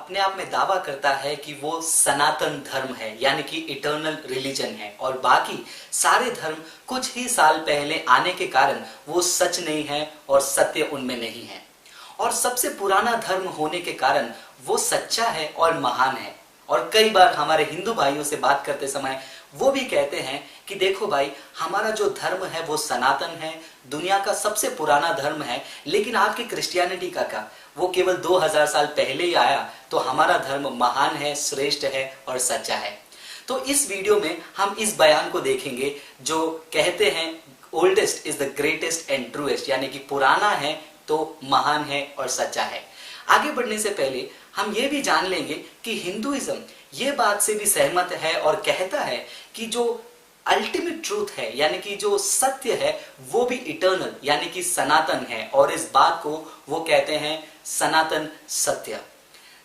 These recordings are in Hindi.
अपने आप में दावा करता है कि वो सनातन धर्म है, यानी कि इटर्नल रिलीजन है, और बाकी सारे धर्म कुछ ही साल पहले आने के कारण वो सच नहीं है और सत्य उनमें नहीं है। और सबसे पुराना धर्म होने के कारण वो सच्चा है और महान है। और कई बार हमारे हिंदू भाइयों से बात करते समय वो भी कहते हैं कि देखो भाई, हमारा जो धर्म है वो सनातन है, दुनिया का सबसे पुराना धर्म है, लेकिन आपकी क्रिश्चियनिटी का क्या, वो केवल 2000 साल पहले ही आया, तो हमारा धर्म महान है, श्रेष्ठ है और सच्चा है। तो इस वीडियो में हम इस बयान को देखेंगे जो कहते हैं oldest is the greatest and truest, यानी कि पुराना है तो महान है और सच्चा है। आगे बढ़ने से पहले हम ये भी जान लेंगे कि हिंदुइज्म ये बात से भी सहमत है और कहता है कि जो अल्टीमेट ट्रूथ है, यानी कि जो सत्य है, वो भी इटर्नल यानी कि सनातन है, और इस बात को वो कहते हैं सनातन सत्य।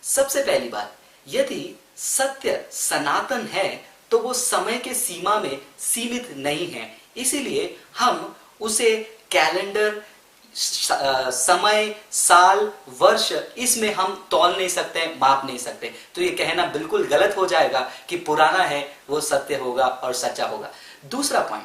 सबसे पहली बात, यदि सत्य सनातन है तो वो समय के सीमा में सीमित नहीं है, इसीलिए हम उसे कैलेंडर, समय, साल, वर्ष, इसमें हम तौल नहीं सकते, माप नहीं सकते। तो ये कहना बिल्कुल गलत हो जाएगा कि पुराना है वो सत्य होगा और सच्चा होगा। दूसरा पॉइंट,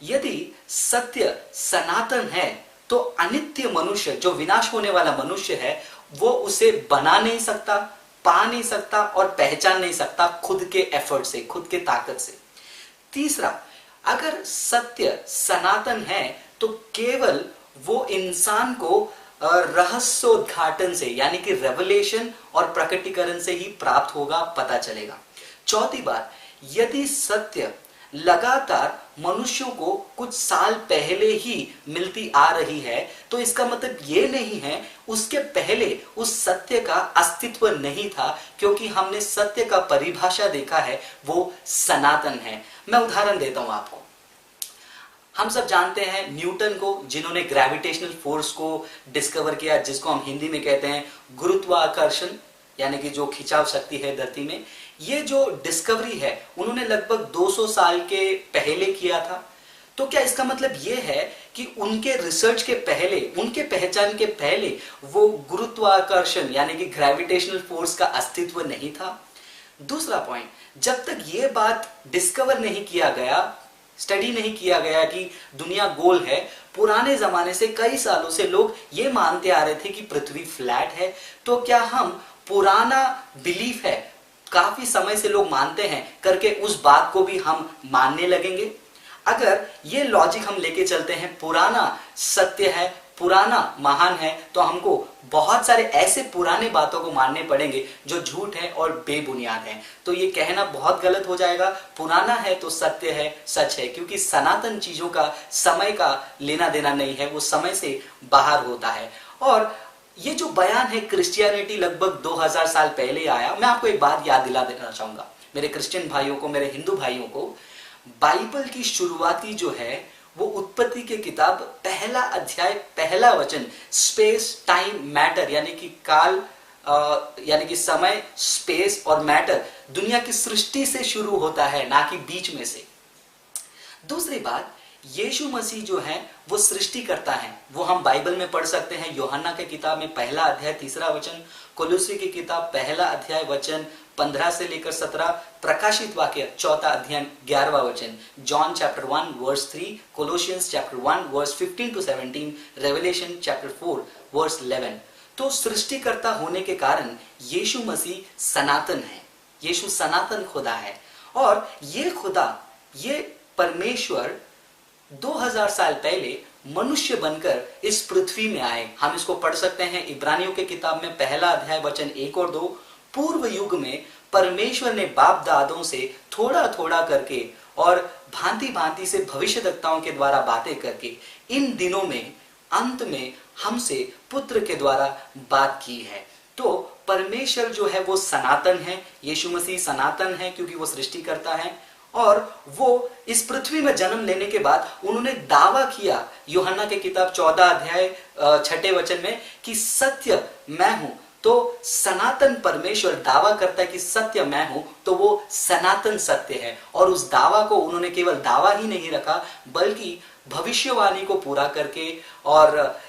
यदि सत्य सनातन है तो अनित्य मनुष्य, जो विनाश होने वाला मनुष्य है, वो उसे बना नहीं सकता, पा नहीं सकता और पहचान नहीं सकता खुद के एफर्ट से, खुद के ताकत से। तीसरा, अगर सत्य सनातन है तो केवल वो इंसान को रहस्योद्घाटन से, यानी कि रेवलेशन और प्रकटीकरण से ही प्राप्त होगा, पता चलेगा। चौथी बात, यदि सत्य लगातार मनुष्यों को कुछ साल पहले ही मिलती आ रही है, तो इसका मतलब ये नहीं है उसके पहले उस सत्य का अस्तित्व नहीं था, क्योंकि हमने सत्य का परिभाषा देखा है, वो सनातन है। मैं उदाहरण देता हूं आपको। हम सब जानते हैं न्यूटन को, जिन्होंने ग्रेविटेशनल फोर्स को डिस्कवर किया, जिसको हम हिंदी में कहते हैं गुरुत्वाकर्षण, यानी कि जो खिंचाव शक्ति है धरती में। ये जो डिस्कवरी है उन्होंने लगभग 200 साल के पहले किया था। तो क्या इसका मतलब ये है कि उनके रिसर्च के पहले, उनके पहचान के पहले वो गुरुत्वाकर्षण यानी कि ग्रेविटेशनल फोर्स का अस्तित्व नहीं था? दूसरा पॉइंट, जब तक ये बात डिस्कवर नहीं किया गया, स्टडी नहीं किया गया कि दुनिया गोल है, पुराने जमाने से कई सालों से लोग ये मानते आ रहे थे कि पृथ्वी फ्लैट है। तो क्या हम पुराना बिलीफ है, काफी समय से लोग मानते हैं करके उस बात को भी हम मानने लगेंगे? अगर ये लॉजिक हम लेके चलते हैं, पुराना सत्य है, पुराना महान है, तो हमको बहुत सारे ऐसे पुराने बातों को मानने पड़ेंगे जो झूठ है और बेबुनियाद है। तो ये कहना बहुत गलत हो जाएगा, पुराना है तो सत्य है, सच है, क्योंकि सनातन चीजों का समय का लेना देना नहीं है, वो समय से बाहर होता है। और ये जो बयान है क्रिश्चियनिटी लगभग 2000 साल पहले आया। मैं आपको एक बात याद दिला देना चाहूंगा, मेरे क्रिश्चियन भाइयों को, मेरे हिंदू भाइयों को। बाइबल की शुरुआती जो है वो उत्पत्ति के किताब पहला अध्याय पहला वचन स्पेस टाइम मैटर, यानी कि काल, यानी कि समय, स्पेस और मैटर, दुनिया की सृष्टि से शुरू होता है, ना कि बीच में से। दूसरी बात, यीशु मसीह जो है वो सृष्टि करता है, वो हम बाइबल में पढ़ सकते हैं। यूहन्ना के किताब में पहला अध्याय 3रा वचन, कोलोसी की किताब पहला अध्याय वचन 15 से लेकर 17, प्रकाशित वाक्य 4था अध्याय 11वां वचन, John chapter 1 verse 3, Colossians chapter 1 verse 15 to 17, Revelation chapter 4 verse 11। तो सृष्टिकर्ता होने के कारण यीशु मसीह सनातन है, यीशु सनातन खुदा है। और ये खुदा, ये परमेश्वर 2000 साल पहले मनुष्य बनकर इस पृथ्वी में आए। हम इसको पढ़ सकते हैं इब्रानियों के किताब में पहला अध्याय वचन 1 और 2। पूर्व युग में परमेश्वर ने बाप दादों से थोड़ा थोड़ा करके और भांति भांति से भविष्यद्वक्ताओं के द्वारा बातें करके इन दिनों में अंत में हमसे पुत्र के द्वारा बात की है। तो परमेश्वर जो है वो सनातन है, यीशु मसीह सनातन है क्योंकि वो सृष्टि करता है। और वो इस पृथ्वी में जन्म लेने के बाद उन्होंने दावा किया यूहन्ना के किताब 14 अध्याय 6 वचन में कि सत्य मैं हूं। तो सनातन परमेश्वर दावा करता है कि सत्य मैं हूं, तो वो सनातन सत्य है। और उस दावा को उन्होंने केवल दावा ही नहीं रखा, बल्कि भविष्यवाणी को पूरा करके और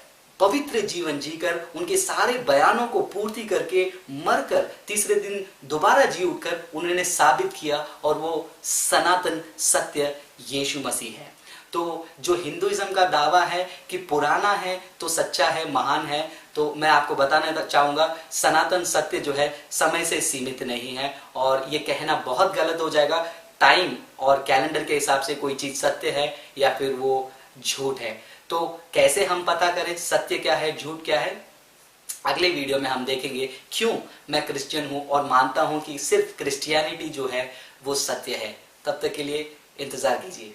पवित्र जीवन जीकर उनके सारे बयानों को पूर्ति करके मरकर तीसरे दिन दोबारा जी उठकर उन्होंने साबित किया, और वो सनातन सत्य यीशु मसीह है। तो जो हिंदुइज्म का दावा है कि पुराना है तो सच्चा है, महान है, तो मैं आपको बताना चाहूंगा सनातन सत्य जो है समय से सीमित नहीं है, और ये कहना बहुत गलत हो जाएगा टाइम और कैलेंडर के हिसाब से कोई चीज सत्य है या फिर वो झूठ है। तो कैसे हम पता करें सत्य क्या है, झूठ क्या है? अगले वीडियो में हम देखेंगे क्यों मैं क्रिश्चियन हूं और मानता हूं कि सिर्फ क्रिश्चियनिटी जो है वो सत्य है। तब तक के लिए इंतजार कीजिए।